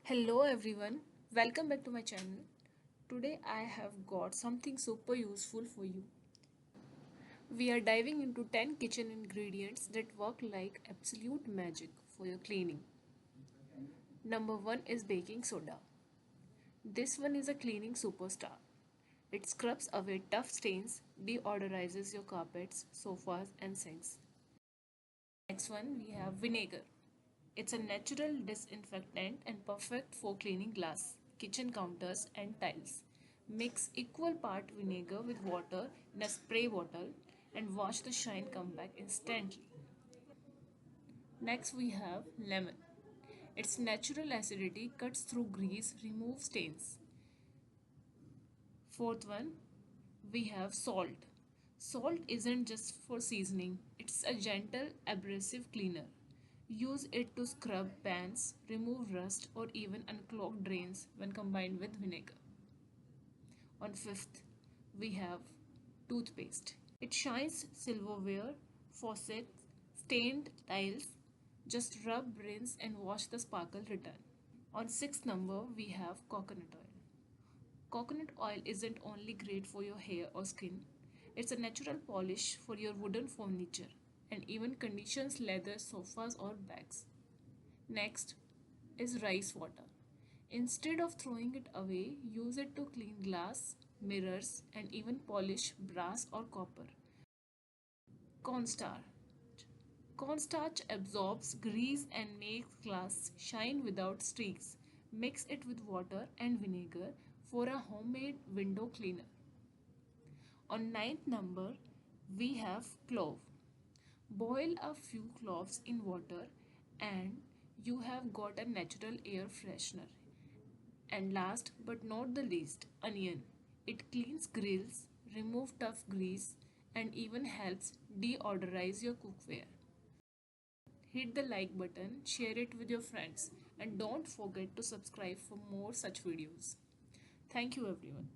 Hello everyone, welcome back to my channel. Today I have got something super useful for you. We are diving into 10 kitchen ingredients that work like absolute magic for your cleaning. Number 1 is baking soda. This one is a cleaning superstar. It scrubs away tough stains, deodorizes your carpets, sofas and sinks. Next one we have vinegar. It's a natural disinfectant and perfect for cleaning glass, kitchen counters, and tiles. Mix equal part vinegar with water in a spray bottle and watch the shine come back instantly. Next, we have lemon. Its natural acidity cuts through grease, removes stains. Fourth one, we have salt. Salt isn't just for seasoning, it's a gentle abrasive cleaner. Use it to scrub pans, remove rust, or even unclog drains when combined with vinegar. On fifth, we have toothpaste. It shines silverware, faucets, stained tiles. Just rub, rinse, and wash the sparkle return. On sixth number, we have coconut oil. Coconut oil isn't only great for your hair or skin, it's a natural polish for your wooden furniture and even conditions leather sofas or bags. Next is rice water. Instead of throwing it away, use it to clean glass, mirrors, and even polish brass or copper. Cornstarch. Cornstarch absorbs grease and makes glass shine without streaks. Mix it with water and vinegar for a homemade window cleaner. On ninth number, we have clove. Boil a few cloves in water and you have got a natural air freshener. And last but not the least, onion. It cleans grills, removes tough grease, and even helps deodorize your cookware. Hit the like button, share it with your friends, and don't forget to subscribe for more such videos. Thank you everyone.